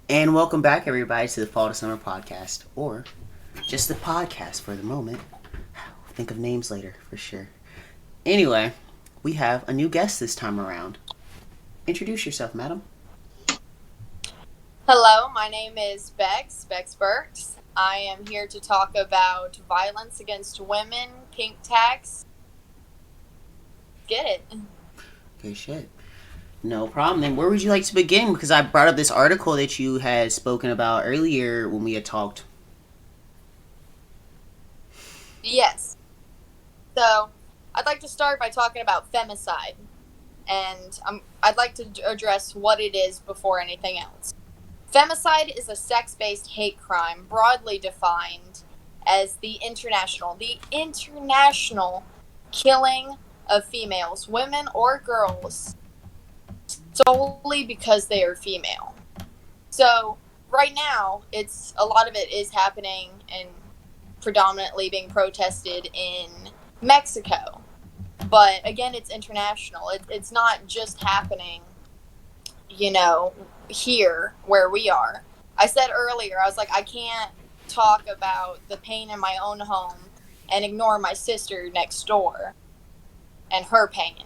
And welcome back, everybody, to the Fall to Summer podcast, or just the podcast for the moment. Think of names later, for sure. Anyway, we have a new guest this time around. Introduce yourself, madam. Hello, my name is Bex Burks. I am here to talk about violence against women, pink tax. Get it. Okay, shit. No problem. Then where would you like to begin? Because I brought up this article that you had spoken about earlier when we had talked. Yes. So, I'd like to start by talking about femicide. And I'd like to address what it is before anything else. Femicide is a sex-based hate crime broadly defined as the international killing of females, women, or girls solely because they are female. So right now, a lot of it is happening and predominantly being protested in Mexico. But again, it's international. It's not just happening, here where we are. I said earlier, I was like, I can't talk about the pain in my own home and ignore my sister next door and her pain.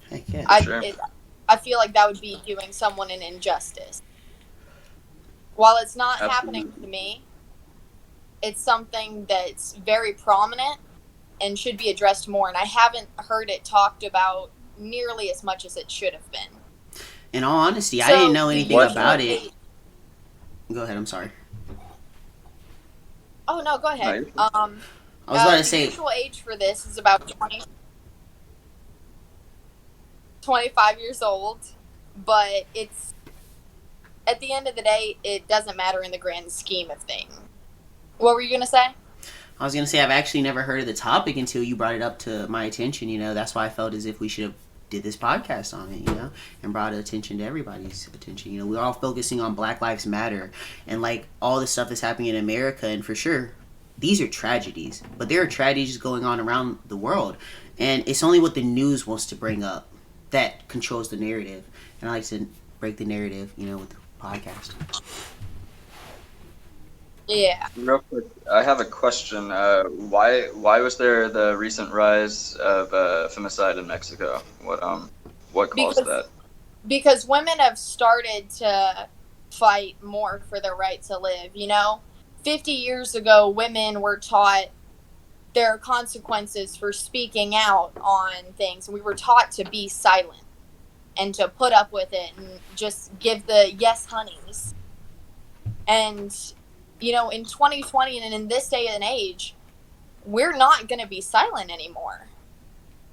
Heck yeah. I feel like that would be doing someone an injustice. While it's not happening to me, it's something that's very prominent and should be addressed more, and I haven't heard it talked about nearly as much as it should have been. In all honesty, I didn't know anything about it. Go ahead, I'm sorry. Oh, no, go ahead. I was about to say... The usual age for this is about 25 years old, but it's... At the end of the day, it doesn't matter in the grand scheme of things. What were you going to say? I was going to say, I've actually never heard of the topic until you brought it up to my attention, That's why I felt as if we should have did this podcast on it, and brought attention to everybody's attention. We're all focusing on Black Lives Matter and, all the stuff that's happening in America, and for sure, these are tragedies. But there are tragedies going on around the world, and it's only what the news wants to bring up that controls the narrative. And I like to break the narrative, with the podcast. Yeah. Real quick, I have a question. Why was there the recent rise of femicide in Mexico? What caused that? Because women have started to fight more for their right to live. 50 years ago, women were taught there are consequences for speaking out on things. We were taught to be silent and to put up with it and just give the yes honeys. And in 2020 and in this day and age, we're not going to be silent anymore.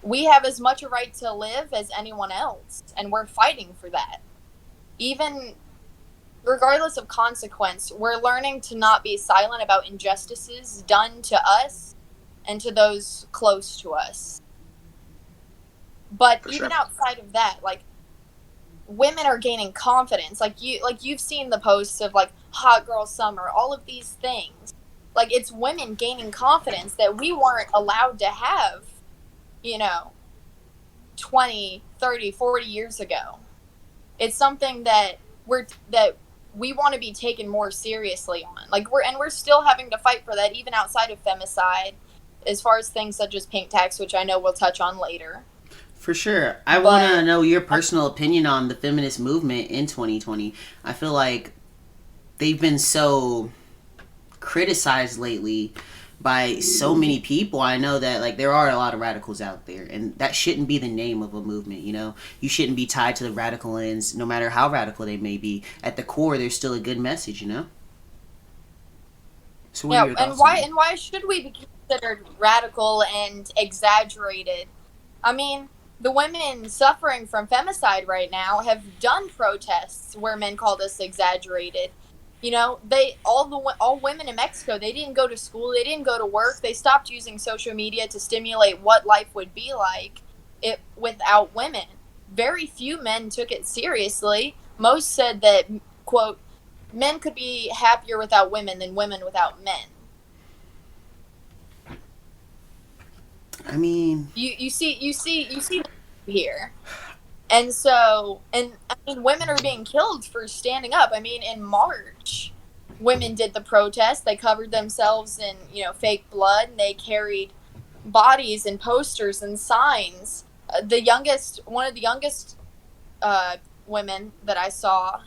We have as much a right to live as anyone else, and we're fighting for that. Even regardless of consequence, we're learning to not be silent about injustices done to us and to those close to us. But even outside of that, women are gaining confidence. You've seen the posts of hot girl summer, all of these things. It's women gaining confidence that we weren't allowed to have, 20, 30, 40 years ago. It's something that we want to be taken more seriously on. We're still having to fight for that even outside of femicide, as far as things such as pink tax, which I know we'll touch on later. For sure. I want to know your personal opinion on the feminist movement in 2020. I feel like they've been so criticized lately by so many people. I know that there are a lot of radicals out there, and that shouldn't be the name of a movement. You shouldn't be tied to the radical ends, no matter how radical they may be. At the core, there's still a good message. So what are your thoughts on that? And why should we be considered radical and exaggerated? I mean, the women suffering from femicide right now have done protests where men called us exaggerated. All women in Mexico, they didn't go to school, they didn't go to work, they stopped using social media to stimulate what life would be like without women. Very few men took it seriously. Most said that, quote, men could be happier without women than women without men. I mean, you see here, And so, and I mean, women are being killed for standing up. I mean, in March, women did the protest. They covered themselves in, fake blood, and they carried bodies and posters and signs. One of the youngest women that I saw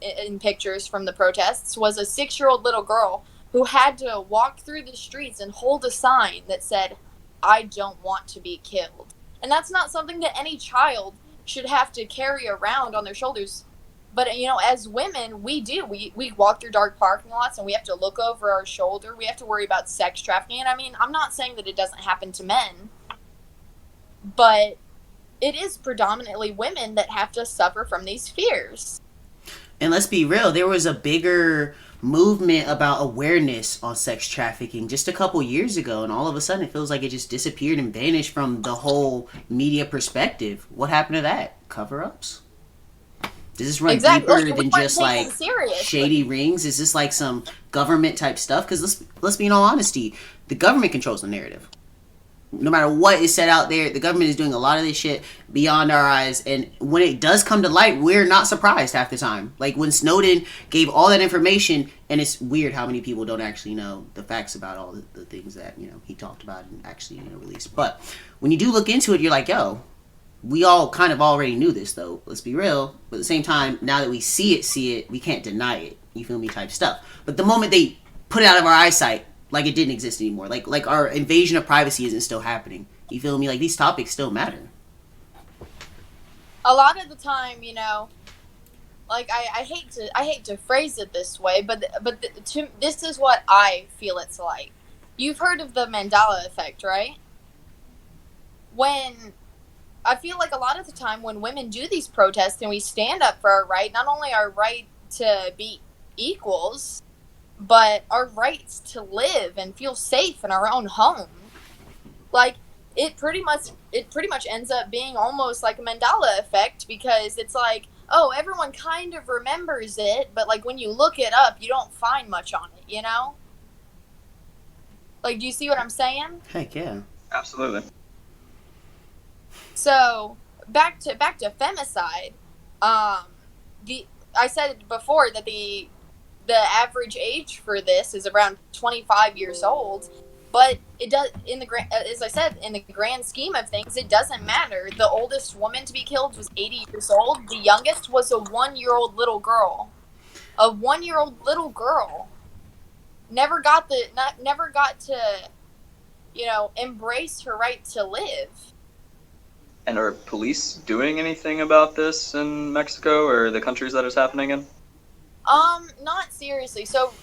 in pictures from the protests was a 6-year-old little girl who had to walk through the streets and hold a sign that said, "I don't want to be killed." And that's not something that any child should have to carry around on their shoulders. But, as women, we do. We walk through dark parking lots and we have to look over our shoulder. We have to worry about sex trafficking. And I mean, I'm not saying that it doesn't happen to men, but it is predominantly women that have to suffer from these fears. And let's be real, there was a bigger movement about awareness on sex trafficking just a couple years ago, and all of a sudden it feels like it just disappeared and vanished from the whole media perspective. What happened to that? Cover-ups? Does this run deeper than just like shady rings? Is this like some government type stuff? Because let's be in all honesty, the government controls the narrative. No matter what is said out there, the government is doing a lot of this shit beyond our eyes. And when it does come to light, we're not surprised half the time. Like when Snowden gave all that information, and it's weird how many people don't actually know the facts about all the things that, he talked about and actually, released. But when you do look into it, you're like, yo, we all kind of already knew this, though. Let's be real. But at the same time, now that we see it, we can't deny it. You feel me? Type stuff. But the moment they put it out of our eyesight, like it didn't exist anymore. Like our invasion of privacy isn't still happening. You feel me? Like these topics still matter. A lot of the time, like I hate to phrase it this way, but this is what I feel it's like. You've heard of the Mandela effect, right? When I feel like a lot of the time when women do these protests and we stand up for our right, not only our right to be equals, but our rights to live and feel safe in our own home. Like it pretty much ends up being almost like a Mandela effect, because it's like, oh, everyone kind of remembers it, but like when you look it up, you don't find much on it, Like, do you see what I'm saying? Heck yeah. Absolutely. So back to femicide. I said before that the average age for this is around 25 years old, but it does as I said, in the grand scheme of things, it doesn't matter. The oldest woman to be killed was 80 years old. The youngest was a 1-year-old little girl. A 1-year-old little girl never got to embrace her right to live. And are police doing anything about this in Mexico or the countries that it's happening in? Not seriously. So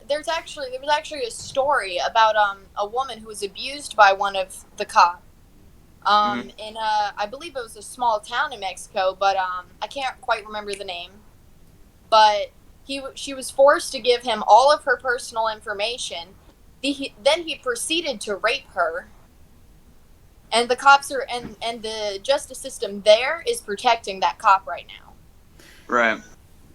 there was actually a story about a woman who was abused by one of the cops. In I believe it was a small town in Mexico, but I can't quite remember the name. But she was forced to give him all of her personal information. Then he proceeded to rape her. And the cops and the justice system there is protecting that cop right now. Right.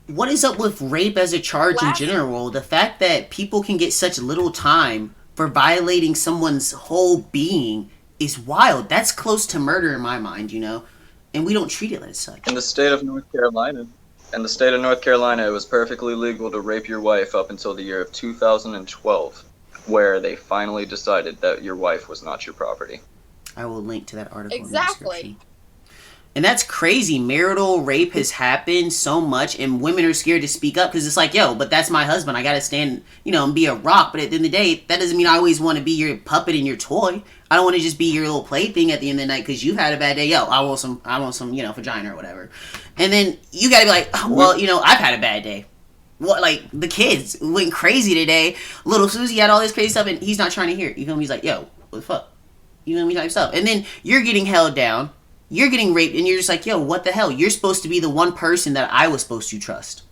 What is up with rape as a charge in general? The fact that people can get such little time for violating someone's whole being is wild. That's close to murder in my mind, and we don't treat it as such. In the state of North Carolina, it was perfectly legal to rape your wife up until the year of 2012, where they finally decided that your wife was not your property. I will link to that article. Exactly. And that's crazy. Marital rape has happened so much, and women are scared to speak up because it's like, yo, but that's my husband. I got to stand, and be a rock. But at the end of the day, that doesn't mean I always want to be your puppet and your toy. I don't want to just be your little plaything at the end of the night because you had a bad day. Yo, I want some, vagina or whatever. And then you got to be like, oh, well, I've had a bad day. What, like, the kids went crazy today. Little Susie had all this crazy stuff, and he's not trying to hear it. You feel me? He's like, yo, what the fuck? You know what I mean? Type stuff. And then you're getting held down. You're getting raped, and you're just like, yo, what the hell? You're supposed to be the one person that I was supposed to trust.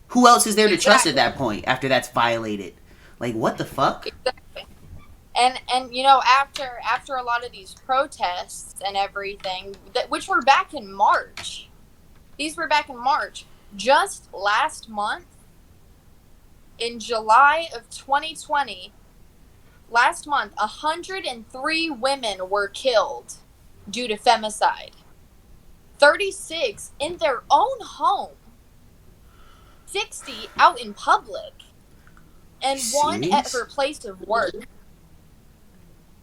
Who else is there to trust at that point after that's violated? Like, what the fuck? Exactly. And after a lot of these protests and everything, which were back in March. These were back in March. Just last month, in July of 2020, 103 women were killed due to femicide. 36 in their own home, 60 out in public, and one at Serious? her place of work.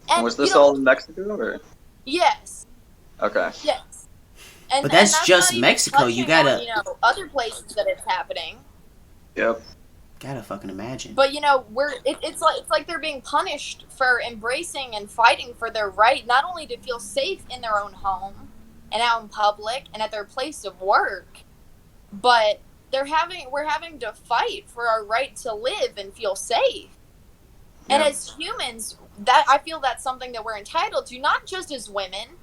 And was this all in Mexico, or? Yes. Okay. Yes. And, But that's just not even Mexico. You touching gotta- on, you know, other places that it's happening. Yep. Gotta fucking imagine. But you know, it's like they're being punished for embracing and fighting for their right, not only to feel safe in their own home and out in public and at their place of work, but we're having to fight for our right to live and feel safe. And Yeah. as humans, that I feel that's something that we're entitled to, not just as women,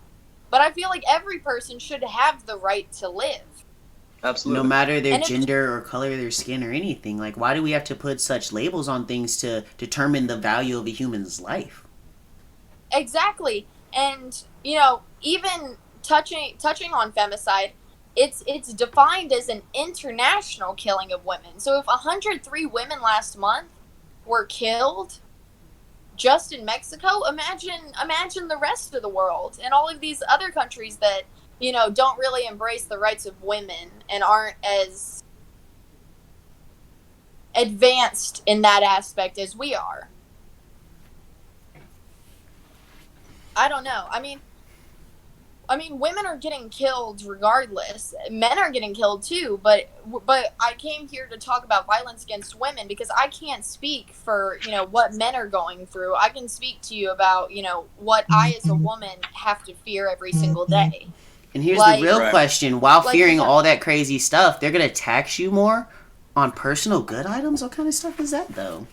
but I feel like every person should have the right to live. Absolutely. No matter their And if- gender or color of their skin or anything. Like, why do we have to put such labels on things to determine the value of a human's life? Exactly. And, you know, even touching on femicide, it's defined as an international killing of women. So if 103 women last month were killed just in Mexico, imagine the rest of the world and all of these other countries that, you know, don't really embrace the rights of women and aren't as advanced in that aspect as we are. I don't know. I mean, women are getting killed regardless. Men are getting killed too, but I came here to talk about violence against women because I can't speak for, you know, what men are going through. I can speak to you about, you know, what I as a woman have to fear every single day. And here's Like- the real Right. question. While Like, fearing yeah. all that crazy stuff, they're going to tax you more on personal good items? What kind of stuff is that, though?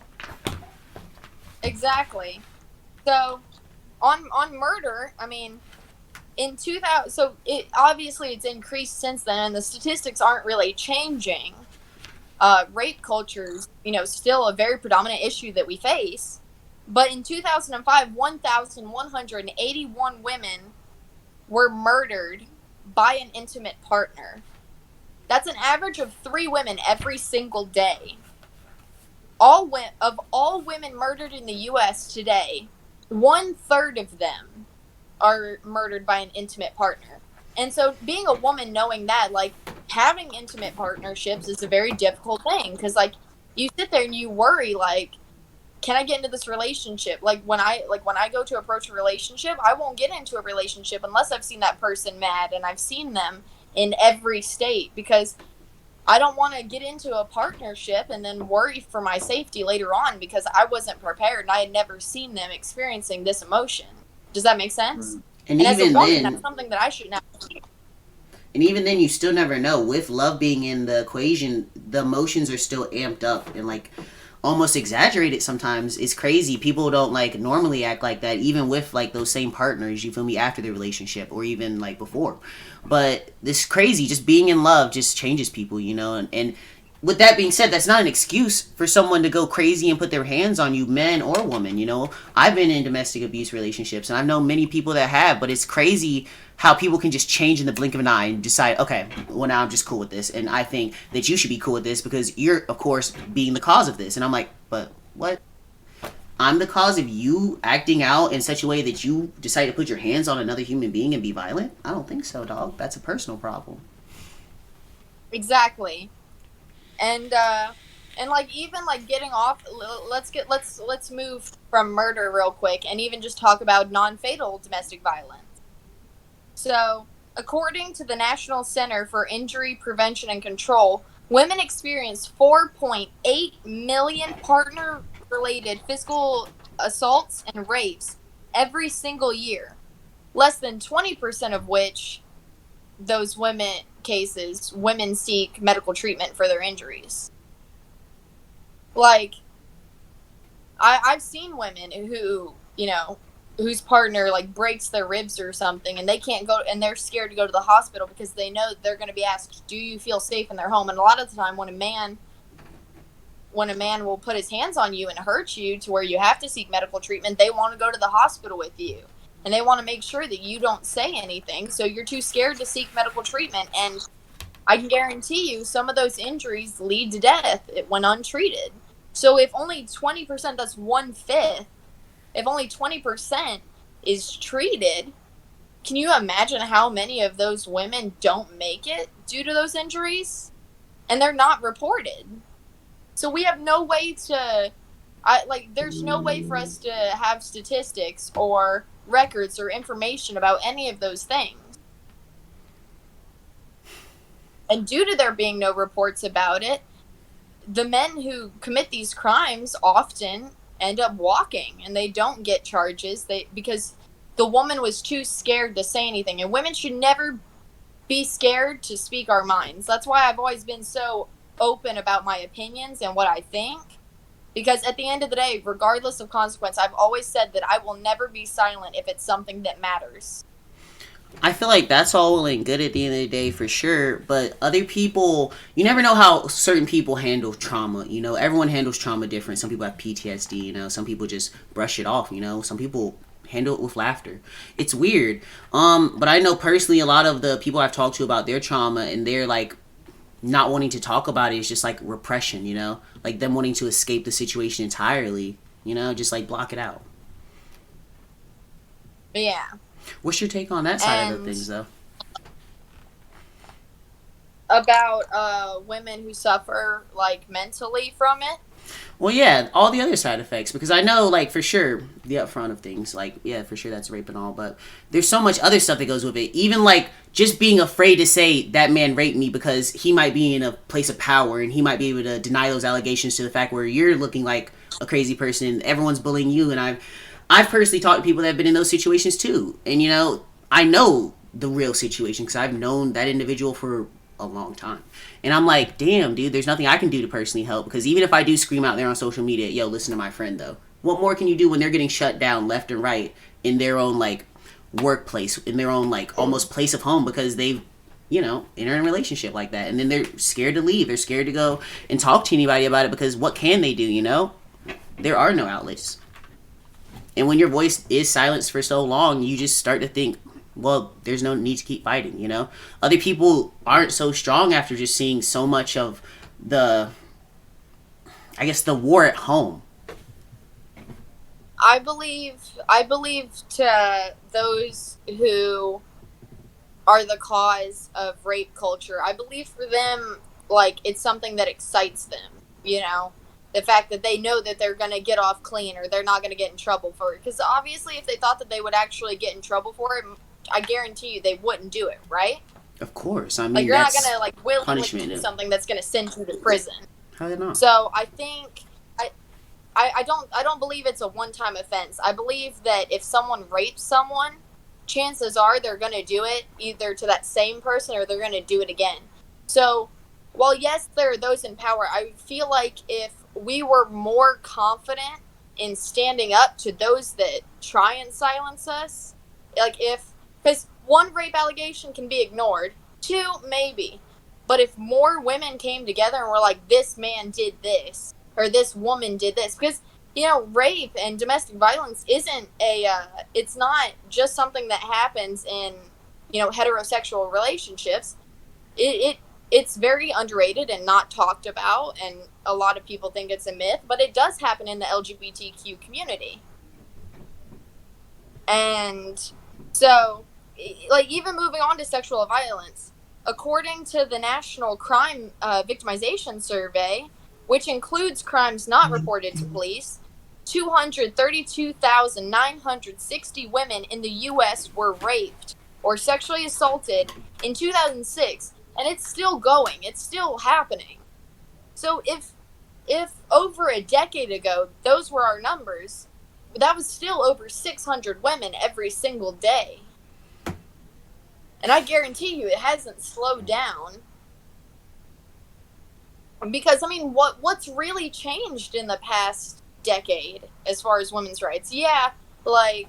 Exactly. So, on murder, I mean, in 2000, so it obviously it's increased since then, and the statistics aren't really changing. Rape culture's, you know, still a very predominant issue that we face. But in 2005, 1,181 women were murdered by an intimate partner. That's an average of 3 women every single day. Of all women murdered in the U.S. today, 1/3 of them are murdered by an intimate partner. And so being a woman, knowing that, like, having intimate partnerships is a very difficult thing, because, like, you sit there and you worry, like, can I get into this relationship? Like when I go to approach a relationship, I won't get into a relationship unless I've seen that person mad and I've seen them in every state, because I don't want to get into a partnership and then worry for my safety later on because I wasn't prepared and I had never seen them experiencing this emotion. Does that make sense? And And as a even woman, then, that's something that I should now. and even then, you still never know. With love being in the equation, the emotions are still amped up and, like, almost exaggerated sometimes. It's crazy. People don't, like, normally act like that, even with, like, those same partners, you feel me, after the relationship or even, like, before. But this crazy, just being in love just changes people, you know. And with that being said, that's not an excuse for someone to go crazy and put their hands on you, men or women, you know. I've been in domestic abuse relationships, and I've known many people that have, but it's crazy how people can just change in the blink of an eye and decide, okay, well, now I'm just cool with this, and I think that you should be cool with this because you're, of course, being the cause of this. And I'm like, but what? I'm the cause of you acting out in such a way that you decide to put your hands on another human being and be violent? I don't think so, dog. That's a personal problem. Exactly. And like, even like getting off, let's move from murder real quick and even just talk about non-fatal domestic violence. So, according to the National Center for Injury Prevention and Control, women experience 4.8 million partner-related physical assaults and rapes every single year. Less than 20% of which, those women seek medical treatment for their injuries. Like, I've seen women who, you know, whose partner, like, breaks their ribs or something, and they can't go, and they're scared to go to the hospital because they know they're going to be asked, do you feel safe in their home? And a lot of the time when a man will put his hands on you and hurt you to where you have to seek medical treatment, they want to go to the hospital with you. And they want to make sure that you don't say anything, so you're too scared to seek medical treatment. And I can guarantee you some of those injuries lead to death when untreated. So if only 20%, that's 1/5, if only 20% is treated, can you imagine how many of those women don't make it due to those injuries? And they're not reported. So we have no way to, there's no way for us to have statistics or records or information about any of those things. And due to there being no reports about it, the men who commit these crimes often end up walking, and they don't get charges because the woman was too scared to say anything. And women should never be scared to speak our minds. That's why I've always been so open about my opinions and what I think. Because at the end of the day, regardless of consequence, I've always said that I will never be silent if it's something that matters. I feel like that's all well and good at the end of the day, for sure. But other people, you never know how certain people handle trauma. You know, everyone handles trauma different. Some people have PTSD, you know. Some people just brush it off, you know. Some people handle it with laughter. It's weird. But I know personally a lot of the people I've talked to about their trauma, and they're like not wanting to talk about it is just like repression, you know? Like them wanting to escape the situation entirely, you know, just like block it out. Yeah. What's your take on that side of the things, though? About women who suffer, like, mentally from it? Well, yeah, all the other side effects. Because I know, like, for sure, the upfront of things, like, yeah, for sure that's rape and all. But there's so much other stuff that goes with it. Even, like, just being afraid to say that man raped me because he might be in a place of power and he might be able to deny those allegations to the fact where you're looking like a crazy person and everyone's bullying you. And I've personally talked to people that have been in those situations too. And, you know, I know the real situation because I've known that individual for a long time. And I'm like, damn, dude, there's nothing I can do to personally help. Because even if I do scream out there on social media, yo, listen to my friend, though. What more can you do when they're getting shut down left and right in their own, like, workplace, in their own, like, almost place of home because they've, you know, enter in a relationship like that. And then they're scared to leave. They're scared to go and talk to anybody about it because what can they do, you know? There are no outlets. And when your voice is silenced for so long, you just start to think, well, there's no need to keep fighting, you know? Other people aren't so strong after just seeing so much of the war at home. I believe to those who are the cause of rape culture, I believe for them, like, it's something that excites them, you know? The fact that they know that they're going to get off clean or they're not going to get in trouble for it. Because obviously if they thought that they would actually get in trouble for it, I guarantee you they wouldn't do it, right? Of course. I mean, like, you're that's not going to, like, willingly do something that's going to send you to prison. How did not? So I think I don't believe it's a one-time offense. I believe that if someone rapes someone, chances are they're going to do it either to that same person or they're going to do it again. So while yes, there are those in power, I feel like if we were more confident in standing up to those that try and silence us, like because one rape allegation can be ignored, two, maybe, but if more women came together and were like, this man did this, or this woman did this, because, you know, rape and domestic violence isn't it's not just something that happens in, you know, heterosexual relationships. It's very underrated and not talked about, and a lot of people think it's a myth, but it does happen in the LGBTQ community. And so, like, even moving on to sexual violence, according to the National Crime Victimization Survey, which includes crimes not reported to police, 232,960 women in the U.S. were raped or sexually assaulted in 2006. And it's still going. It's still happening. So if over a decade ago, those were our numbers, that was still over 600 women every single day. And I guarantee you it hasn't slowed down. Because, I mean, what's really changed in the past decade as far as women's rights? Yeah, like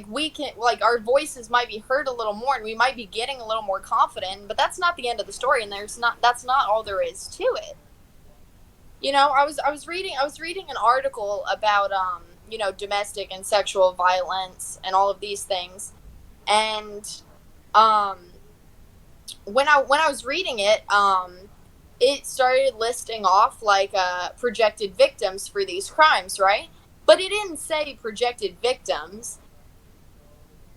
we can, like, our voices might be heard a little more and we might be getting a little more confident, but that's not the end of the story, and that's not all there is to it. You know, I was reading an article about you know, domestic and sexual violence and all of these things, and when I was reading it, it started listing off, like, projected victims for these crimes, right? But it didn't say projected victims.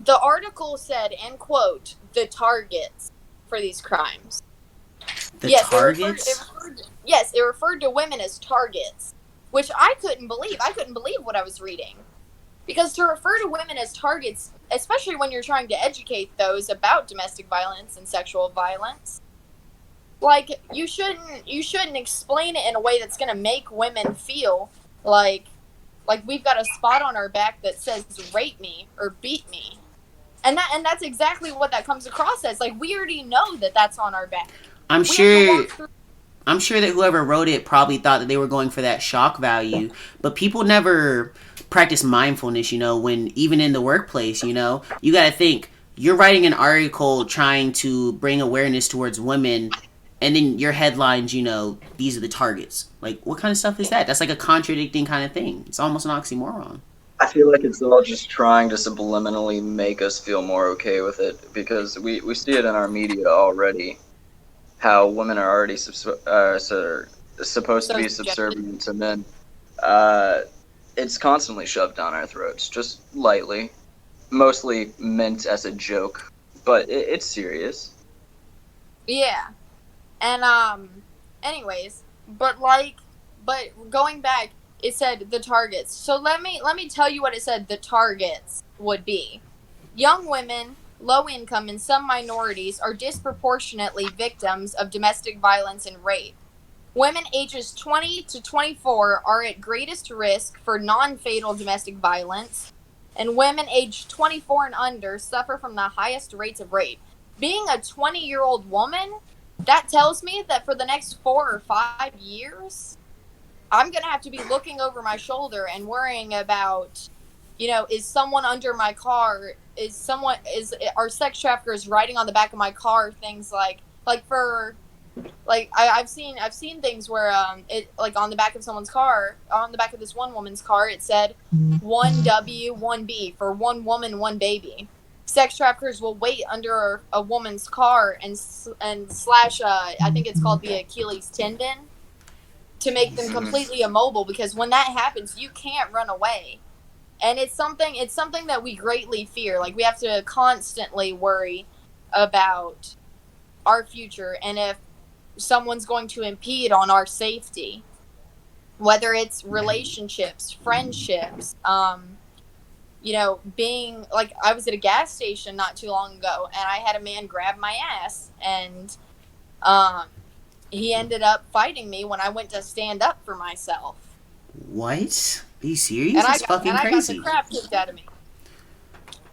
the article said, and quote, the targets for these crimes. The targets? It referred to women as targets, which I couldn't believe. I couldn't believe what I was reading. Because to refer to women as targets, especially when you're trying to educate those about domestic violence and sexual violence, like, you shouldn't explain it in a way that's going to make women feel like we've got a spot on our back that says rape me or beat me. And that's exactly what that comes across as. Like, we already know that that's on our back. I'm sure that whoever wrote it probably thought that they were going for that shock value, but people never practice mindfulness, when even in the workplace, you got to think, you're writing an article trying to bring awareness towards women, and then your headlines, these are the targets. Like, what kind of stuff is that? That's like a contradicting kind of thing. It's almost an oxymoron. I feel like it's all just trying to subliminally make us feel more okay with it, because we see it in our media already, how women are already supposed to be subservient to men. It's constantly shoved down our throats, just lightly, mostly meant as a joke, but it's serious. Yeah. And, anyways, but going back, it said the targets. So let me tell you what it said the targets would be. Young women, low income, and some minorities are disproportionately victims of domestic violence and rape. Women ages 20 to 24 are at greatest risk for non-fatal domestic violence, and women aged 24 and under suffer from the highest rates of rape. Being a 20-year-old woman, that tells me that for the next 4 or 5 years, I'm going to have to be looking over my shoulder and worrying about, is someone under my car, are sex traffickers riding on the back of my car, things like I've seen things where it, like, on the back of someone's car, on the back of this one woman's car, it said 1W 1B for one woman, one baby. Sex traffickers will wait under a woman's car and slash I think it's called the Achilles tendon, to make them completely immobile, because when that happens, you can't run away. And it's something that we greatly fear. Like, we have to constantly worry about our future, and if someone's going to impede on our safety, whether it's relationships, friendships, being, like, I was at a gas station not too long ago, and I had a man grab my ass, and he ended up fighting me when I went to stand up for myself. What? Are you serious? That's fucking crazy. And I got the crap kicked out of me.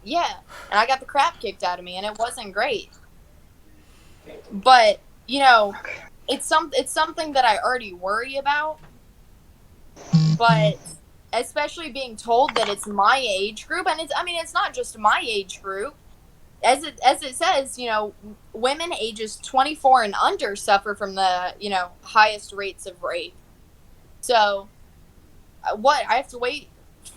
Yeah, and I got the crap kicked out of me, and it wasn't great. But, it's something that I already worry about. But especially being told that it's my age group, and it's not just my age group. As it says, women ages 24 and under suffer from the, highest rates of rape. So, I have to wait,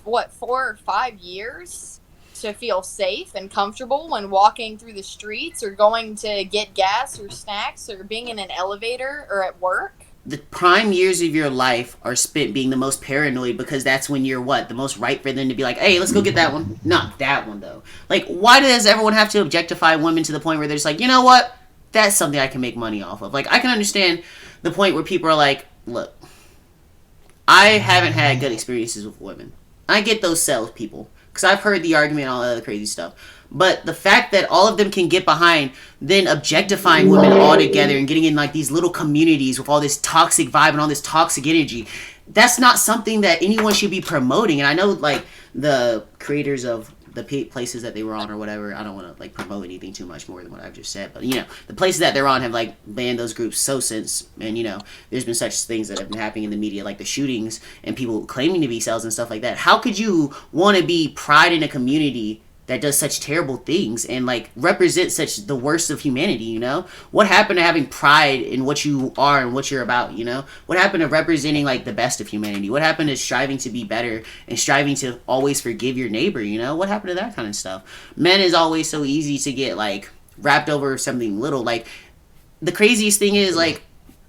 4 or 5 years to feel safe and comfortable when walking through the streets or going to get gas or snacks or being in an elevator or at work? The prime years of your life are spent being the most paranoid, because that's when you're the most ripe for them to be like, hey, let's go get that one. Not that one, though. Like, why does everyone have to objectify women to the point where they're just like, you know what? That's something I can make money off of. Like, I can understand the point where people are like, look, I haven't had good experiences with women. I get those salespeople, because I've heard the argument and all that other crazy stuff. But the fact that all of them can get behind then objectifying women all together and getting in, like, these little communities with all this toxic vibe and all this toxic energy, that's not something that anyone should be promoting. And I know, like, the creators of the places that they were on or whatever, I don't want to, like, promote anything too much more than what I've just said, but, the places that they're on have, like, banned those groups since, and, there's been such things that have been happening in the media, like the shootings and people claiming to be cells and stuff like that. How could you want to be pride in a community that does such terrible things and, like, represent such the worst of humanity, What happened to having pride in what you are and what you're about, What happened to representing, like, the best of humanity? What happened to striving to be better and striving to always forgive your neighbor, What happened to that kind of stuff? Men is always so easy to get, like, wrapped over something little. Like, the craziest thing is, like,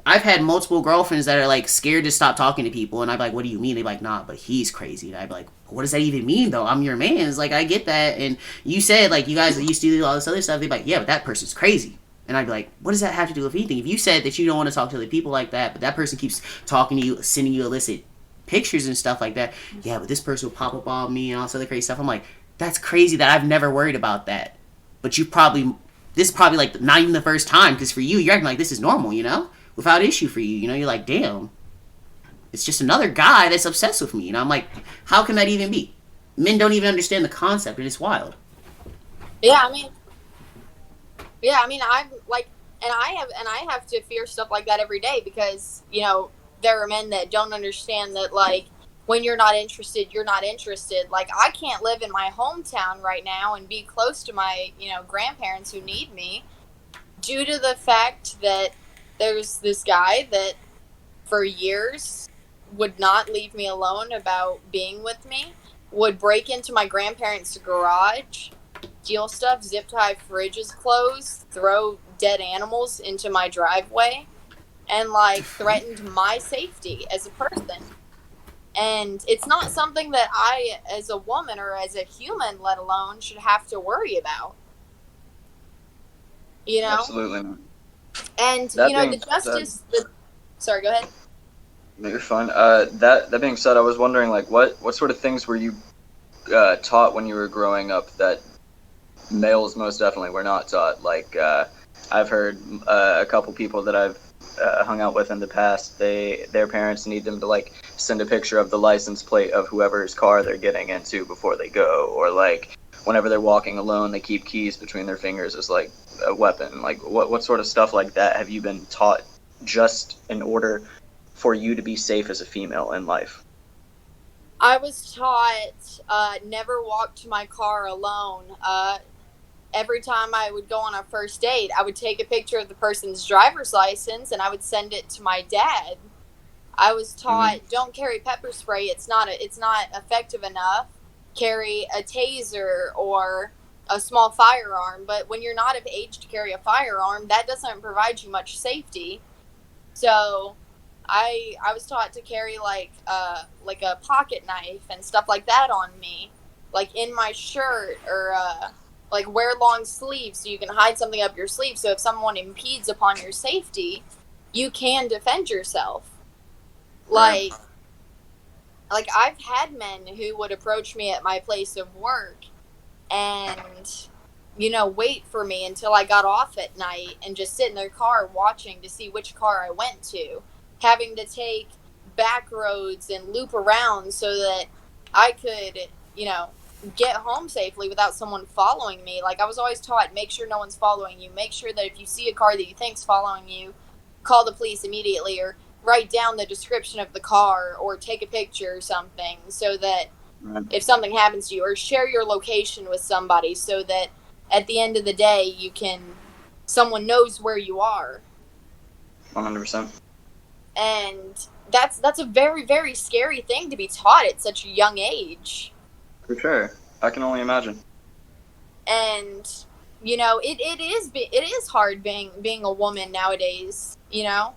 I've had multiple girlfriends that are like scared to stop talking to people, and I'm like, "What do you mean?" They're like, "Nah, but he's crazy." And I'm like, "What does that even mean, though? I'm your man." It's like, I get that, and you said like you guys used to do all this other stuff. They're like, "Yeah, but that person's crazy." And I'd be like, "What does that have to do with anything?" If you said that you don't want to talk to other people like that, but that person keeps talking to you, sending you illicit pictures and stuff like that, yeah, but this person will pop up on me and all this other crazy stuff. I'm like, that's crazy that I've never worried about that. But you probably, this is probably like not even the first time, because for you, you're acting like this is normal, you know? Without issue for you, you know? You're like, damn, it's just another guy that's obsessed with me. And I'm like, how can that even be? Men don't even understand the concept, and it's wild. Yeah, I mean, I'm like, and I have to fear stuff like that every day because, you know, there are men that don't understand that, like, when you're not interested, you're not interested. Like, I can't live in my hometown right now and be close to my, you know, grandparents who need me due to the fact that there's this guy that for years would not leave me alone about being with me, would break into my grandparents' garage, steal stuff, zip tie fridges closed, throw dead animals into my driveway, and like threatened my safety as a person. And it's not something that I, as a woman or as a human, let alone, should have to worry about. You know? Absolutely not. And, That you know, the being justice... Sorry, go ahead. No, you're fine. That being said, I was wondering, like, what sort of things were you taught when you were growing up that males most definitely were not taught? Like, I've heard a couple people that I've hung out with in the past, their parents need them to, like, send a picture of the license plate of whoever's car they're getting into before they go, or, like, whenever they're walking alone, they keep keys between their fingers as, like, a weapon. Like, what sort of stuff like that have you been taught just in order for you to be safe as a female in life? I was taught never walk to my car alone. Every time I would go on a first date, I would take a picture of the person's driver's license and I would send it to my dad. I was taught don't carry pepper spray. It's not effective enough. Carry a taser or a small firearm. But when you're not of age to carry a firearm, that doesn't provide you much safety. So I was taught to carry like a pocket knife and stuff like that on me, like in my shirt, or like wear long sleeves so you can hide something up your sleeve. So if someone impedes upon your safety, you can defend yourself. Like I've had men who would approach me at my place of work and, you know, wait for me until I got off at night and just sit in their car watching to see which car I went to, having to take back roads and loop around so that I could, you know, get home safely without someone following me. Like, I was always taught, make sure no one's following you. Make sure that if you see a car that you think's following you, call the police immediately, or write down the description of the car, or take a picture or something, so that if something happens to you, or share your location with somebody so that at the end of the day someone knows where you are. 100%. And that's a very, very scary thing to be taught at such a young age. For sure. I can only imagine. And, you know, it is hard being a woman nowadays, you know?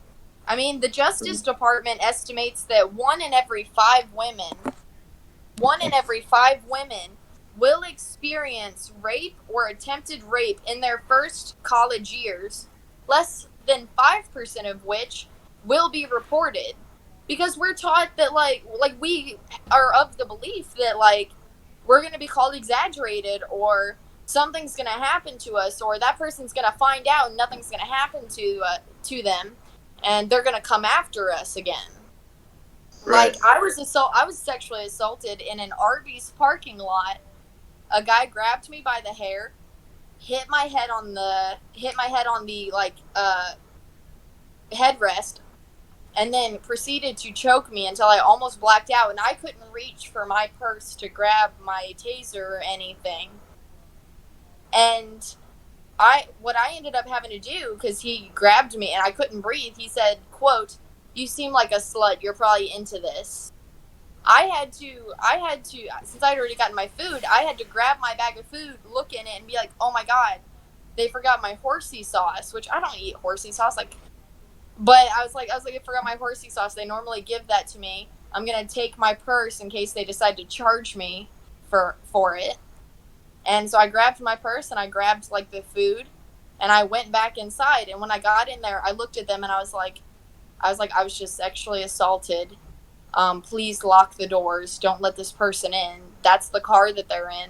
I mean, the Justice Department estimates that one in every five women will experience rape or attempted rape in their first college years, less than 5% of which will be reported. Because we're taught that, like we are of the belief that, like, we're going to be called exaggerated, or something's going to happen to us, or that person's going to find out and nothing's going to happen to them, and they're going to come after us again. Right. Like, I was sexually assaulted in an Arby's parking lot. A guy grabbed me by the hair, hit my head on the like headrest, and then proceeded to choke me until I almost blacked out, and I couldn't reach for my purse to grab my taser or anything. And what I ended up having to do, because he grabbed me and I couldn't breathe, he said, quote, "You seem like a slut, you're probably into this." I had to, since I'd already gotten my food, I had to grab my bag of food, look in it, and be like, oh my god, they forgot my horsey sauce, which I don't eat horsey sauce. Like, But I was like, I forgot my horsey sauce. They normally give that to me. I'm gonna take my purse in case they decide to charge me for it. And so I grabbed my purse and I grabbed like the food, and I went back inside. And when I got in there, I looked at them and I was like, I was just sexually assaulted. Please lock the doors. Don't let this person in. That's the car that they're in.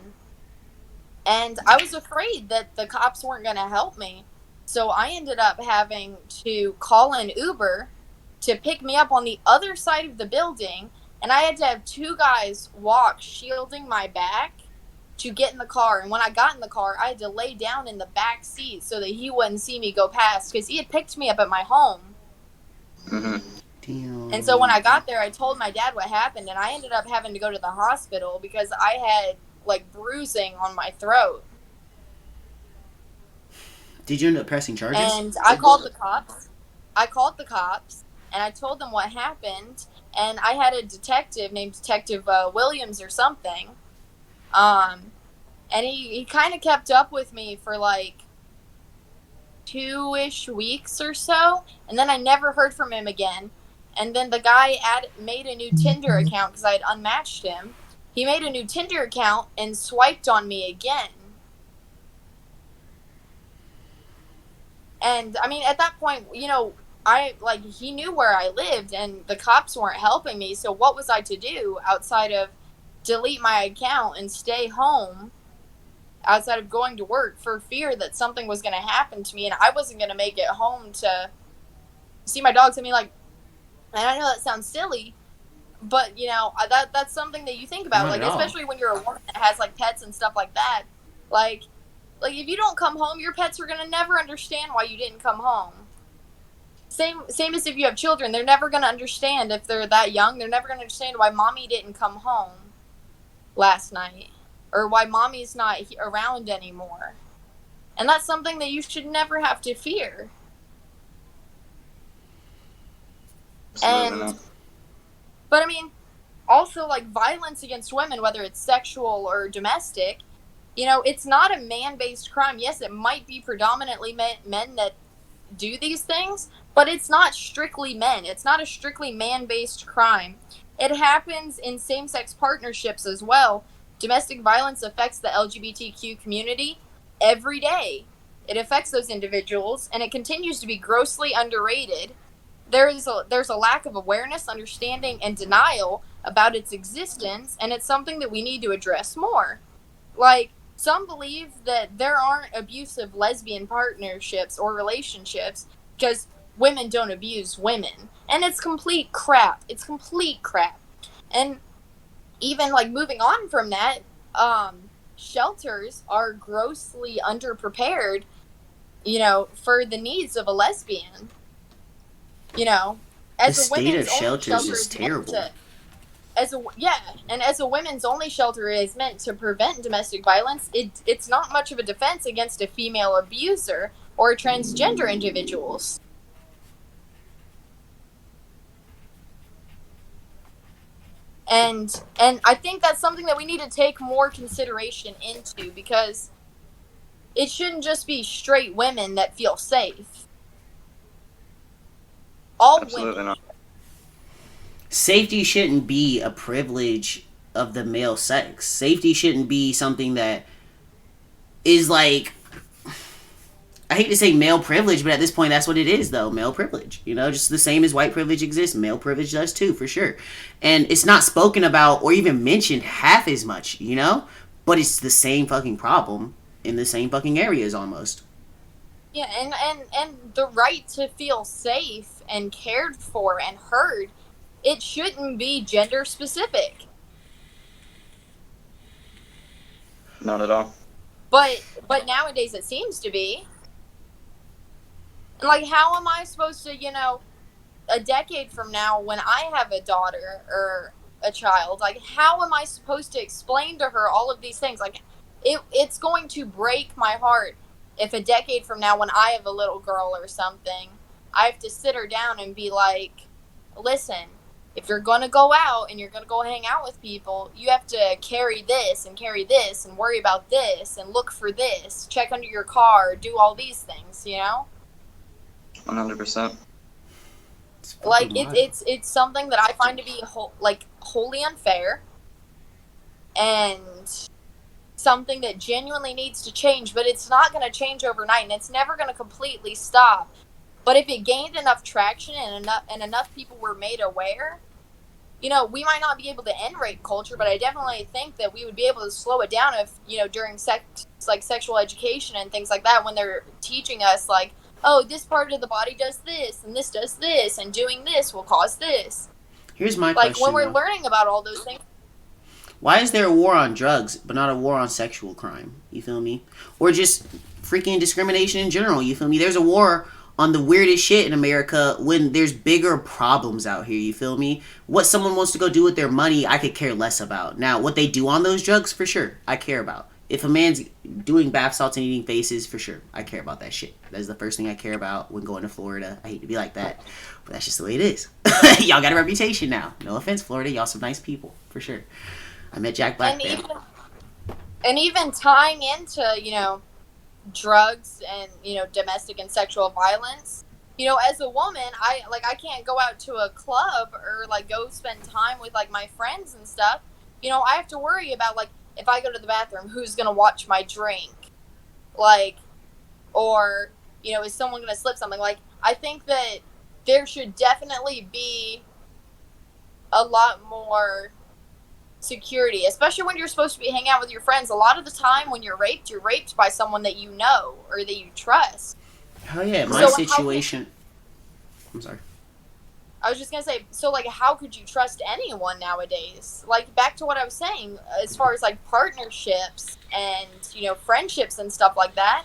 And I was afraid that the cops weren't going to help me. So I ended up having to call an Uber to pick me up on the other side of the building. And I had to have 2 guys walk shielding my back to get in the car. And when I got in the car, I had to lay down in the back seat so that he wouldn't see me go past, because he had picked me up at my home. Mm-hmm. Damn. And so when I got there, I told my dad what happened, and I ended up having to go to the hospital because I had like bruising on my throat. Did you end up pressing charges? And I called the cops. And I told them what happened. And I had a detective named Detective Williams or something. And he kind of kept up with me for like 2-ish weeks or so. And then I never heard from him again. And then the guy made a new Tinder account because I had unmatched him. He made a new Tinder account and swiped on me again. And I mean, at that point, you know, he knew where I lived and the cops weren't helping me. So what was I to do outside of delete my account and stay home, outside of going to work, for fear that something was going to happen to me and I wasn't going to make it home to see my dogs? I mean, like, and I know that sounds silly, but, you know, that's something that you think about, like, especially when you're a woman that has, like, pets and stuff like that. Like, if you don't come home, your pets are going to never understand why you didn't come home. Same as if you have children. They're never going to understand if they're that young. They're never going to understand why mommy didn't come home last night, or why mommy's not around anymore. And that's something that you should never have to fear. But I mean, also, like, violence against women, whether it's sexual or domestic, you know, it's not a man-based crime. Yes, it might be predominantly men that do these things, but it's not strictly men. It's not a strictly man-based crime. It happens in same-sex partnerships as well. Domestic violence affects the LGBTQ community every day. It affects those individuals, and it continues to be grossly underrated. There's a lack of awareness, understanding, and denial about its existence, and it's something that we need to address more. Like, some believe that there aren't abusive lesbian partnerships or relationships because women don't abuse women. And it's complete crap. It's complete crap. And even, like, moving on from that, shelters are grossly underprepared, you know, for the needs of a lesbian. You know, the state of shelters is terrible. As a women's only shelter is meant to prevent domestic violence, it's not much of a defense against a female abuser or transgender individuals. And I think that's something that we need to take more consideration into, because it shouldn't just be straight women that feel safe. All Absolutely women. Not. Safety shouldn't be a privilege of the male sex. Safety shouldn't be something that is, like, I hate to say male privilege, but at this point that's what it is, though. Male privilege. You know, just the same as white privilege exists, male privilege does too, for sure. And it's not spoken about or even mentioned half as much, you know? But it's the same fucking problem in the same fucking areas almost. Yeah, and the right to feel safe and cared for and heard, it shouldn't be gender specific. Not at all. But nowadays it seems to be. And, like, how am I supposed to, you know, a decade from now, when I have a daughter or a child, like, how am I supposed to explain to her all of these things? Like, it's going to break my heart if a decade from now, when I have a little girl or something, I have to sit her down and be like, listen, if you're going to go out and you're going to go hang out with people, you have to carry this and worry about this and look for this, check under your car, do all these things, you know? 100%. Like it's something that I find to be wholly unfair, and something that genuinely needs to change. But it's not going to change overnight, and it's never going to completely stop. But if it gained enough traction and enough people were made aware, you know, we might not be able to end rape culture, but I definitely think that we would be able to slow it down if, you know, during sexual education and things like that, when they're teaching us, like, oh, this part of the body does this, and this does this, and doing this will cause this. Here's my question. question. Like, when we're learning about all those things. Why is there a war on drugs, but not a war on sexual crime? You feel me? Or just freaking discrimination in general, you feel me? There's a war on the weirdest shit in America when there's bigger problems out here, you feel me? What someone wants to go do with their money, I could care less about. Now, what they do on those drugs, for sure, I care about. If a man's doing bath salts and eating faces, for sure, I care about that shit. That's the first thing I care about when going to Florida. I hate to be like that, but that's just the way it is. Y'all got a reputation now. No offense, Florida. Y'all some nice people, for sure. I met Jack Black there. And even tying into, you know, drugs and, you know, domestic and sexual violence, you know, as a woman, I can't go out to a club or like go spend time with like my friends and stuff. You know, I have to worry about, like, if I go to the bathroom, who's gonna watch my drink, like, or, you know, is someone gonna slip something? Like, I think that there should definitely be a lot more security, especially when you're supposed to be hanging out with your friends. A lot of the time when you're raped by someone that you know or that you trust. Hell yeah, my situation. I'm sorry. I was just gonna say, so like, how could you trust anyone nowadays? Like, back to what I was saying, as far as like partnerships and, you know, friendships and stuff like that,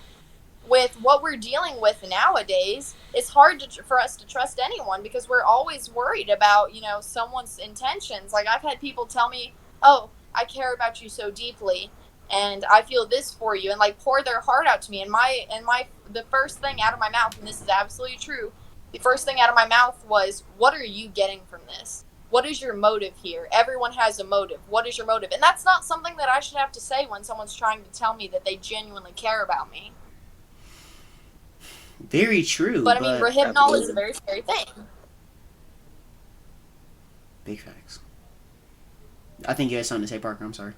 with what we're dealing with nowadays, it's hard for us to trust anyone because we're always worried about, you know, someone's intentions. Like, I've had people tell me, oh, I care about you so deeply and I feel this for you, and like pour their heart out to me, and the first thing out of my mouth, and this is absolutely true, the first thing out of my mouth was, what are you getting from this? What is your motive here? Everyone has a motive. What is your motive? And that's not something that I should have to say when someone's trying to tell me that they genuinely care about me. Very true. But I mean, rehypnol is a very scary thing. Big facts. I think you had something to say, Parker. I'm sorry.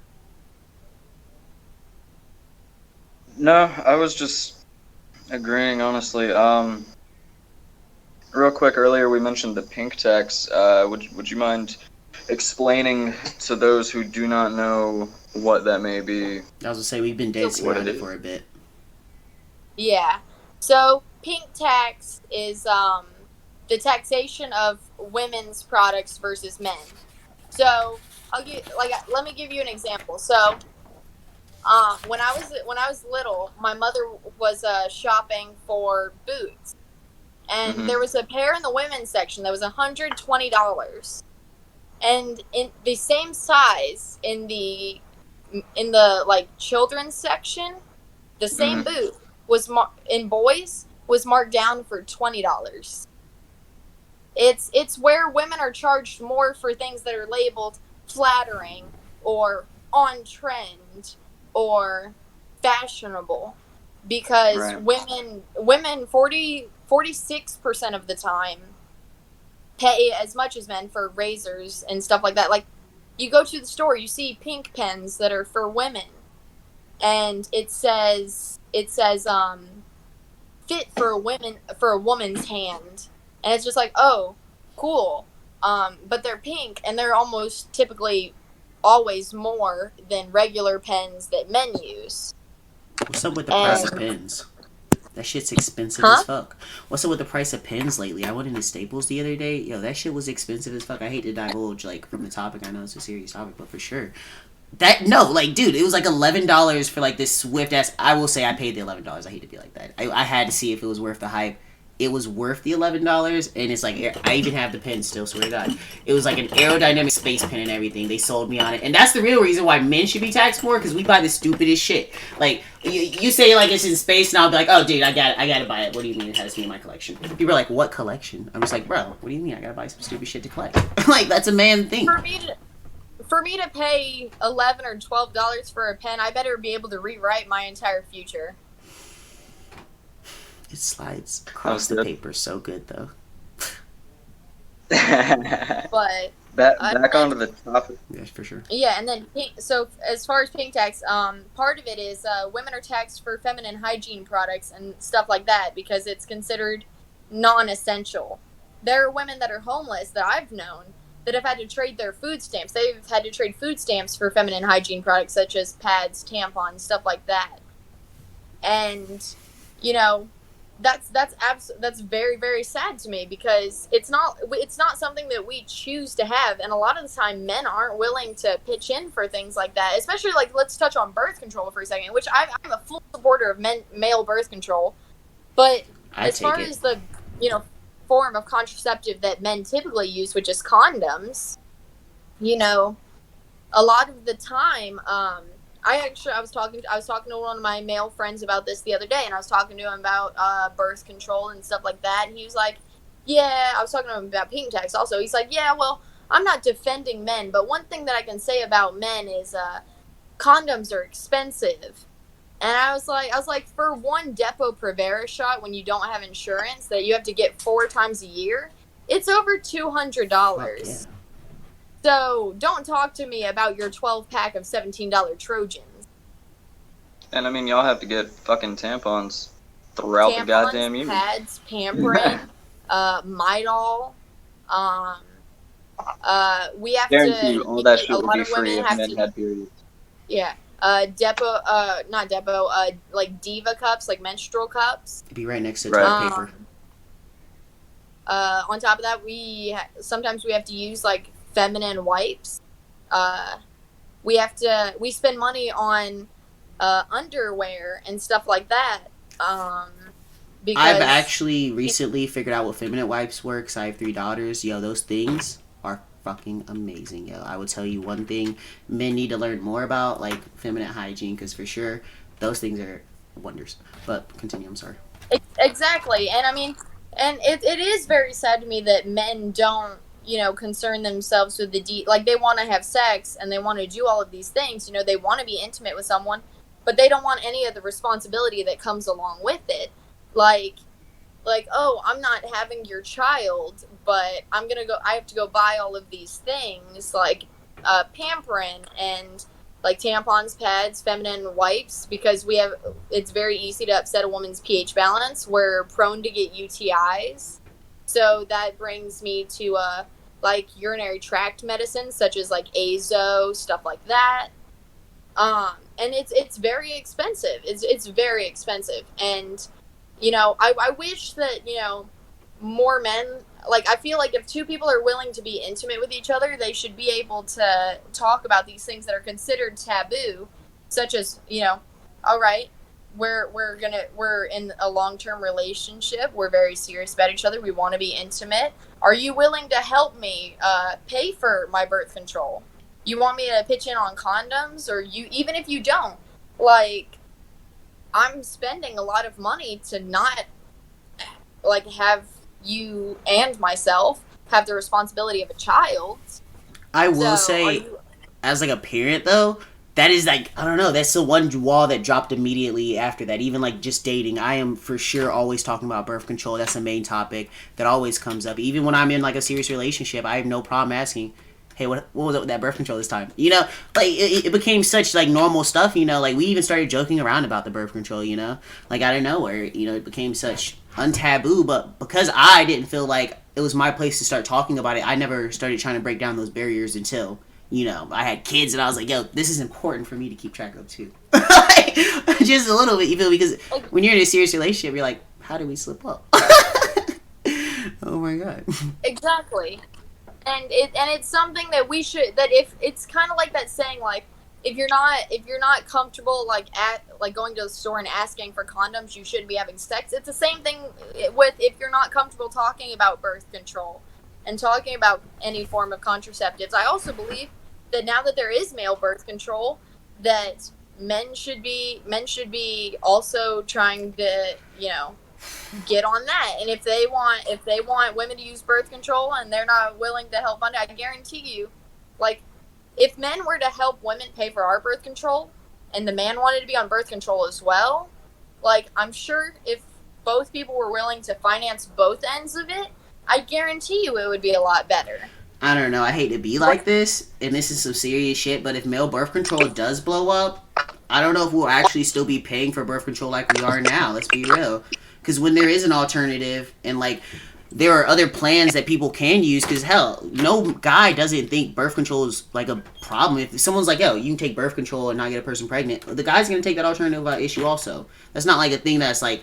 No, I was just agreeing, honestly. Real quick, earlier we mentioned the pink tax. Would you mind explaining to those who do not know what that may be? I was going to say, we've been dancing around it for a bit. Yeah. So, pink tax is the taxation of women's products versus men. So, let me give you an example. So, when I was little, my mother was shopping for boots, and there was a pair in the women's section that was $120, and in the same size in the like children's section, the same boot was in boys was marked down for $20. It's where women are charged more for things that are labeled flattering or on trend or fashionable, because women 46% of the time pay as much as men for razors and stuff like that. Like, you go to the store, you see pink pens that are for women, and it says fit for a woman's hand, and it's just like, oh, cool. But they're pink, and they're almost typically always more than regular pens that men use. What's up with the price of pens? That shit's expensive as fuck. What's up with the price of pens lately? I went into Staples the other day. Yo, that shit was expensive as fuck. I hate to divulge, like, from the topic. I know it's a serious topic, but for sure. Dude, it was like $11 for, like, this Swift-ass... I will say I paid the $11. I hate to be like that. I had to see if it was worth the hype. It was worth the $11, and it's like, I even have the pen still, swear to God. It was like an aerodynamic space pen and everything. They sold me on it. And that's the real reason why men should be taxed more, because we buy the stupidest shit. Like, you say, like, it's in space, and I'll be like, oh, dude, I gotta buy it. What do you mean it has to be in my collection? People are like, what collection? I'm just like, bro, what do you mean I gotta buy some stupid shit to collect? Like, that's a man thing. For me to pay $11 or $12 for a pen, I better be able to rewrite my entire future. It slides across the paper so good, though. But Back onto the topic. Yeah, for sure. yeah, and then so as far as pink tax, part of it is women are taxed for feminine hygiene products and stuff like that because it's considered non-essential. There are women that are homeless that I've known that have had to trade their food stamps. They've had to trade food stamps for feminine hygiene products such as pads, tampons, stuff like that. And that's very, very sad to me because it's not something that we choose to have, and a lot of the time men aren't willing to pitch in for things like that, especially like let's touch on birth control for a second, which I'm a full supporter of male birth control, but as far as the form of contraceptive that men typically use, which is condoms, a lot of the time I was talking to one of my male friends about this the other day, and I was talking to him about birth control and stuff like that, and he was like, yeah, I was talking to him about pink tax also. He's like, yeah, well, I'm not defending men, but one thing that I can say about men is condoms are expensive. And I was like, for one Depo-Provera shot when you don't have insurance that you have to get 4 times a year, it's over $200. Yeah. So don't talk to me about your 12-pack of $17 Trojans. And I mean, y'all have to get fucking tampons throughout the goddamn year. Pads, Pamprin, Midol. We have Guarantee you, all that to. shit would be free if men had periods. Yeah. Not Depo, like Diva cups, like menstrual cups. It'd be right next to toilet paper. On top of that, sometimes we have to use like feminine wipes. We spend money on underwear and stuff like that. Because I've actually recently figured out what feminine wipes were because I have 3 daughters. Yo, those things are fucking amazing. Yo, I will tell you one thing men need to learn more about, like feminine hygiene, because for sure those things are wonders. But continue, I'm sorry. Exactly. And I mean, and it is very sad to me that men don't concern themselves with like they want to have sex and they want to do all of these things, they want to be intimate with someone, but they don't want any of the responsibility that comes along with it. Like, oh, I'm not having your child, but I have to go buy all of these things, like Pamprin and like tampons, pads, feminine wipes, because it's very easy to upset a woman's pH balance. We're prone to get UTIs. So that brings me to like urinary tract medicines such as like Azo, stuff like that. And it's very expensive. It's very expensive. And I wish that more men, like, I feel like if 2 people are willing to be intimate with each other, they should be able to talk about these things that are considered taboo, such as all right, we're in a long-term relationship, we're very serious about each other, we want to be intimate. Are you willing to help me pay for my birth control? You want me to pitch in on condoms? Or even if you don't, like, I'm spending a lot of money to not like have you and myself have the responsibility of a child. I will say, as like a parent though, that is like, I don't know, that's the one wall that dropped immediately after that. Even like just dating, I am for sure always talking about birth control. That's the main topic that always comes up. Even when I'm in like a serious relationship, I have no problem asking, hey, what was it with that birth control this time? Like it became such like normal stuff, like we even started joking around about the birth control, like out of nowhere, it became such untaboo. But because I didn't feel like it was my place to start talking about it, I never started trying to break down those barriers until I had kids, and I was like, yo, this is important for me to keep track of too. Just a little bit, you feel, because when you're in a serious relationship, you're like, how do we slip up? Oh my god. Exactly. And it's something that if it's kind of like that saying, like, if you're not comfortable like going to the store and asking for condoms, you shouldn't be having sex. It's the same thing with if you're not comfortable talking about birth control and talking about any form of contraceptives. I also believe that now that there is male birth control, that men should be also trying to get on that. And if they want women to use birth control and they're not willing to help fund it, I guarantee you, like, if men were to help women pay for our birth control and the man wanted to be on birth control as well, like, I'm sure if both people were willing to finance both ends of it, I guarantee you it would be a lot better. I don't know. I hate to be like this, and this is some serious shit, but if male birth control does blow up, I don't know if we'll actually still be paying for birth control like we are now. Let's be real. Because when there is an alternative, and like there are other plans that people can use, because hell, no guy doesn't think birth control is like a problem. If someone's like, yo, you can take birth control and not get a person pregnant, the guy's going to take that alternative issue also. That's not like a thing that's like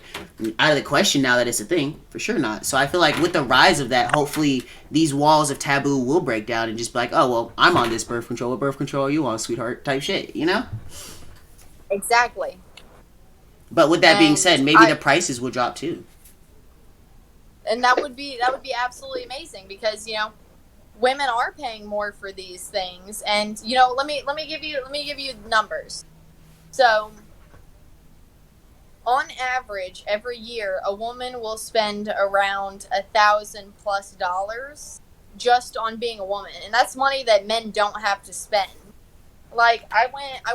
out of the question now that it's a thing. For sure not. So I feel like with the rise of that, hopefully these walls of taboo will break down and just be like, oh, well, I'm on this birth control. What birth control are you on, sweetheart? Type shit, you know? Exactly. But with that being said, maybe the prices will drop too. And that would be absolutely amazing, because, you know, women are paying more for these things. And, you know, let me give you numbers. So on average, every year a woman will spend around $1,000+ just on being a woman. And that's money that men don't have to spend. Like, I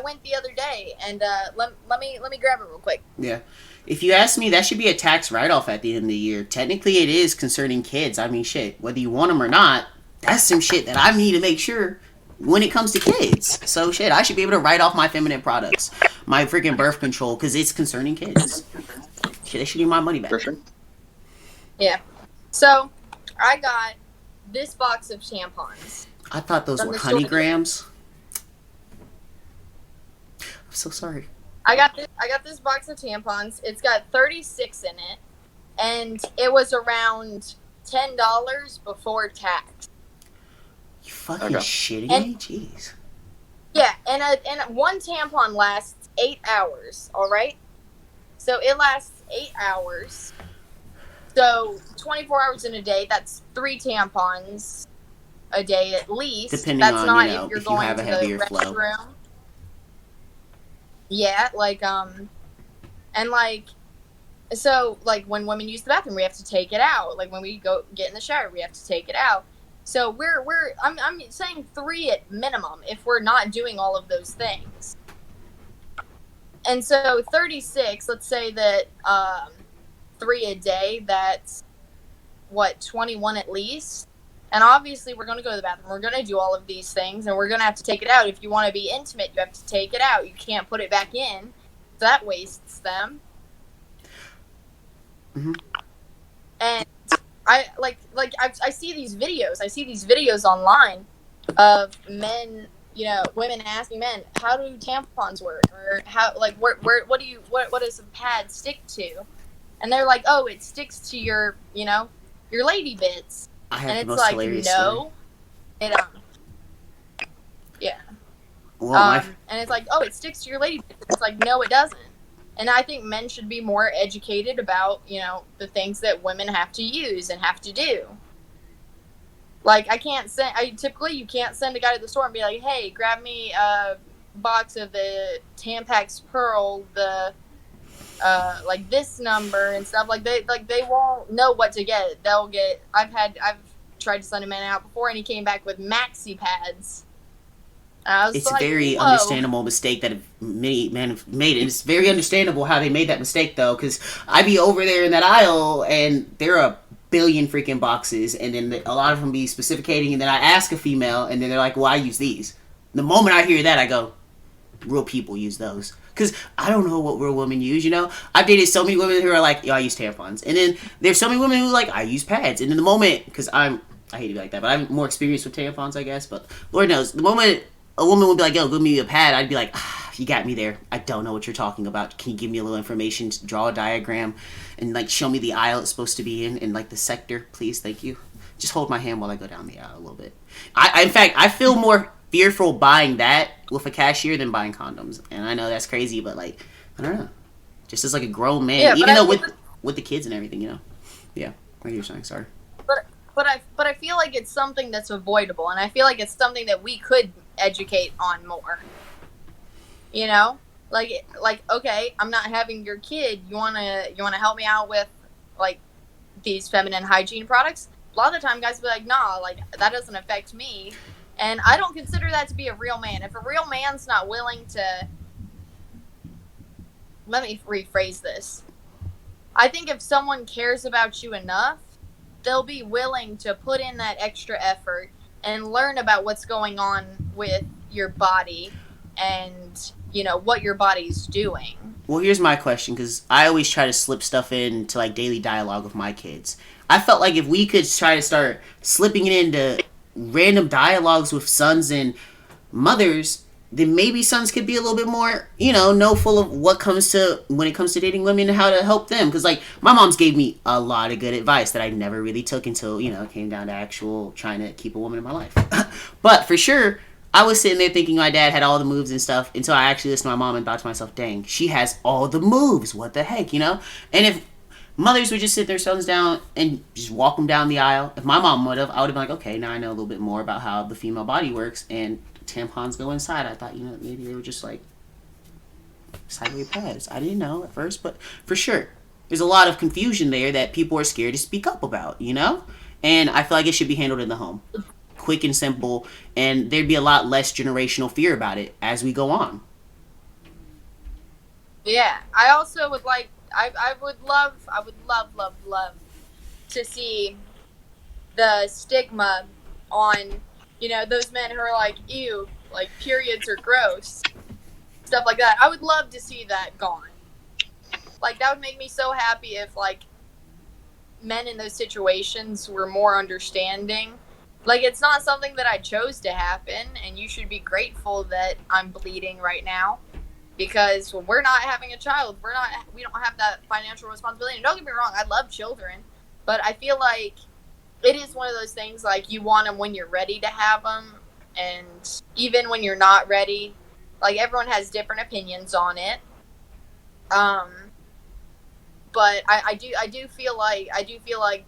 went the other day, and let me grab it real quick. Yeah. If you ask me, that should be a tax write-off at the end of the year. Technically, it is concerning kids. I mean, shit, whether you want them or not, that's some shit that I need to make sure when it comes to kids. So, shit, I should be able to write off my feminine products, my freaking birth control, because it's concerning kids. Shit, they should need my money back. For sure. Yeah. So, I got this box of tampons. I thought those were honeygrams. I'm so sorry. I got this box of tampons. It's got 36 in it, and it was around $10 before tax. You fucking shitting me? Jeez. Yeah, and one tampon lasts 8 hours. All right, so it lasts 8 hours. So 24 hours in a day. That's 3 tampons a day at least. Depending that's on, not you know, if you're if you going have a to heavier the flow. restroom. Yeah, like, and like, so like when women use the bathroom, we have to take it out. Like when we go get in the shower, we have to take it out. So I'm saying 3 at minimum if we're not doing all of those things. And so 36, let's say that 3 a day, that's what, 21 at least. And obviously we're going to go to the bathroom. We're going to do all of these things, and we're going to have to take it out. If you want to be intimate, you have to take it out. You can't put it back in. So that wastes them. Mm-hmm. And I I see these videos. I see these videos online of men, you know, women asking men, how do tampons work? Or how, like, what does a pad stick to? And they're like, oh, it sticks to your, you know, your lady bits. I have and the it's most like, hilarious no, story. Yeah. Well, and it's like, oh, it sticks to your lady bits. It's like, no, it doesn't. And I think men should be more educated about, you know, the things that women have to use and have to do. Like, typically you can't send a guy to the store and be like, hey, grab me a box of the Tampax Pearl, the like this number and stuff. Like they won't know what to get. I've tried to send a man out before, and he came back with maxi pads. It's a very understandable mistake that many men have made. And it's very understandable how they made that mistake, though, because I be over there in that aisle, and there are a billion freaking boxes, and then a lot of them be specificating, and then I ask a female, and then they're like, well, I use these. The moment I hear that, I go, real people use those. Because I don't know what real women use, you know? I've dated so many women who are like, yo, I use tampons. And then there's so many women who are like, I use pads. And in the moment, because I hate to be like that, but I'm more experienced with tampons, I guess. But Lord knows, the moment a woman would be like, yo, give me a pad, I'd be like, you got me there. I don't know what you're talking about. Can you give me a little information, draw a diagram, and like show me the aisle it's supposed to be in, and like the sector, please, thank you. Just hold my hand while I go down the aisle a little bit. In fact, I feel more fearful buying that with a cashier than buying condoms. And I know that's crazy, but like, I don't know. Just as like a grown man, even though with the kids and everything, you know. Yeah, what are you saying? Sorry. But I feel like it's something that's avoidable, and I feel like it's something that we could educate on more. You know, like okay, I'm not having your kid. You wanna help me out with like these feminine hygiene products? A lot of the time, guys will be like, nah, like that doesn't affect me. And I don't consider that to be a real man. If a real man's not willing to... Let me rephrase this. I think if someone cares about you enough they'll be willing to put in that extra effort and learn about what's going on with your body and, you know, what your body's doing. Well, here's my question, because I always try to slip stuff into like daily dialogue with my kids. I felt like if we could try to start slipping it into random dialogues with sons and mothers, then maybe sons could be a little bit more, you know full of what comes to when it comes to dating women and how to help them. Because like my mom's gave me a lot of good advice that I never really took until, you know, it came down to actual trying to keep a woman in my life. But for sure, I was sitting there thinking my dad had all the moves and stuff until I actually listened to my mom and thought to myself, dang, she has all the moves. What the heck, you know? And if mothers would just sit their sons down and just walk them down the aisle, if my mom would have, I would have been like, okay, now I know a little bit more about how the female body works and tampons go inside. I thought, you know, maybe they were just like sideways pads. I didn't know at first, but for sure, there's a lot of confusion there that people are scared to speak up about, you know? And I feel like it should be handled in the home. Quick and simple, and there'd be a lot less generational fear about it as we go on. Yeah, I also would like, I would love to see the stigma on, you know, those men who are like, ew, like periods are gross, stuff like that. I would love to see that gone. Like, that would make me so happy if, like, men in those situations were more understanding. Like, it's not something that I chose to happen, and you should be grateful that I'm bleeding right now, because when we're not having a child, we don't have that financial responsibility. And don't get me wrong, I love children, but I feel like it is one of those things, like, you want them when you're ready to have them, and even when you're not ready, like, everyone has different opinions on it. But I do feel like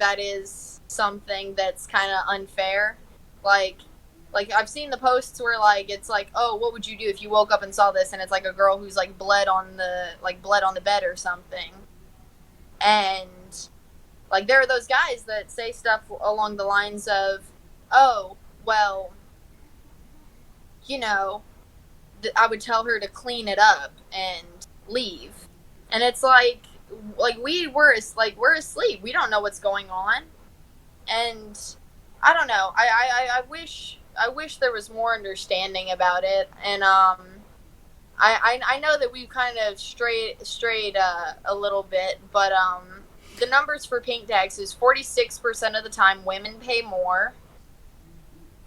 that is something that's kind of unfair. Like I've seen the posts where, like, it's like, oh, what would you do if you woke up and saw this, and it's like a girl who's like bled on the bed or something. And like, there are those guys that say stuff along the lines of, oh, well, you know, I would tell her to clean it up and leave. And it's like we're asleep. We don't know what's going on. And I don't know. I wish there was more understanding about it. And I know that we've kind of strayed a little bit, but the numbers for pink tax is 46% of the time women pay more,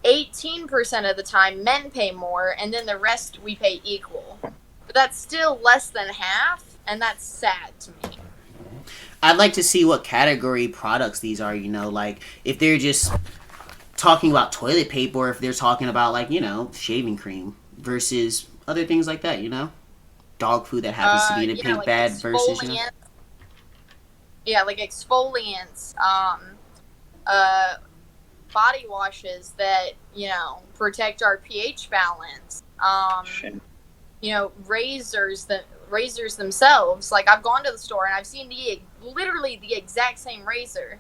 18% of the time men pay more, and then the rest we pay equal. But that's still less than half, and that's sad to me. I'd like to see what category products these are, you know, like if they're just talking about toilet paper, or if they're talking about, like, you know, shaving cream versus other things like that, you know? Dog food that happens to be the pink like bad versus, you know? Yeah, like exfoliants, body washes that, you know, protect our pH balance, you know, razors themselves. Like, I've gone to the store and I've seen literally the exact same razor.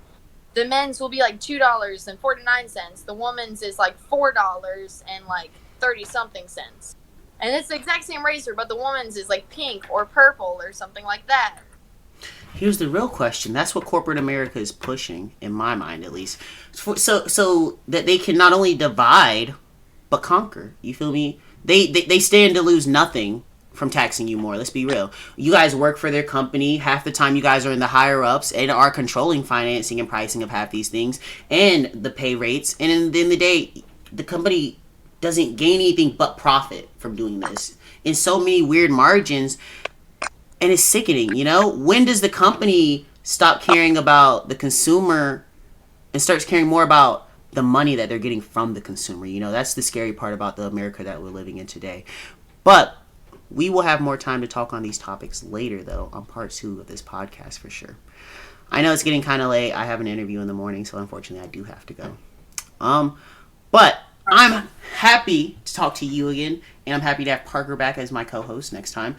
The men's will be like $2.49. The woman's is like $4 and like 30-something cents. And it's the exact same razor, but the woman's is like pink or purple or something like that. Here's the real question. That's what corporate America is pushing, in my mind at least. So that they can not only divide, but conquer. You feel me? They stand to lose nothing from taxing you more. Let's be real. You guys work for their company. Half the time you guys are in the higher ups and are controlling financing and pricing of half these things and the pay rates. And in the end of the day, the company doesn't gain anything but profit from doing this in so many weird margins. And it's sickening, you know? When does the company stop caring about the consumer and starts caring more about the money that they're getting from the consumer? You know, that's the scary part about the America that we're living in today. But we will have more time to talk on these topics later, though, on part 2 of this podcast for sure. I know it's getting kind of late. I have an interview in the morning, so unfortunately I do have to go. But I'm happy to talk to you again, and I'm happy to have Parker back as my co-host next time.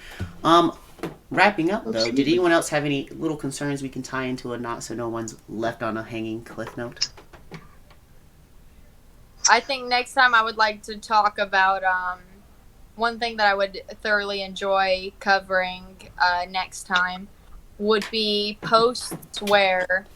Wrapping up, though, did anyone else have any little concerns we can tie into a knot so no one's left on a hanging cliff note? I think next time I would like to talk about one thing that I would thoroughly enjoy covering next time would be posts where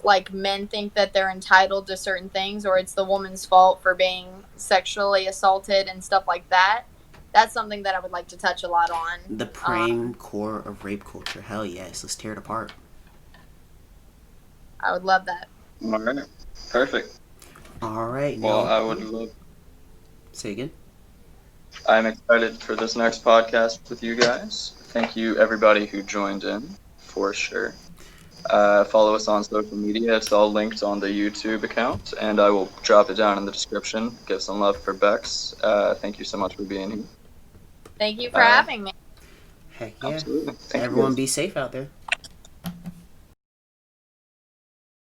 like men think that they're entitled to certain things, or it's the woman's fault for being sexually assaulted and stuff like that. That's something that I would like to touch a lot on. The prime core of rape culture. Hell yes, let's tear it apart. I would love that. All right, perfect. All right. Well, now, I would love. say again. I'm excited for this next podcast with you guys. Thank you, everybody who joined in, for sure. Follow us on social media. It's all linked on the YouTube account, and I will drop it down in the description. Give some love for Bex. Thank you so much for being here. Thank you for having me. Heck yeah. Absolutely. Thank you, Everyone guys. be safe out there.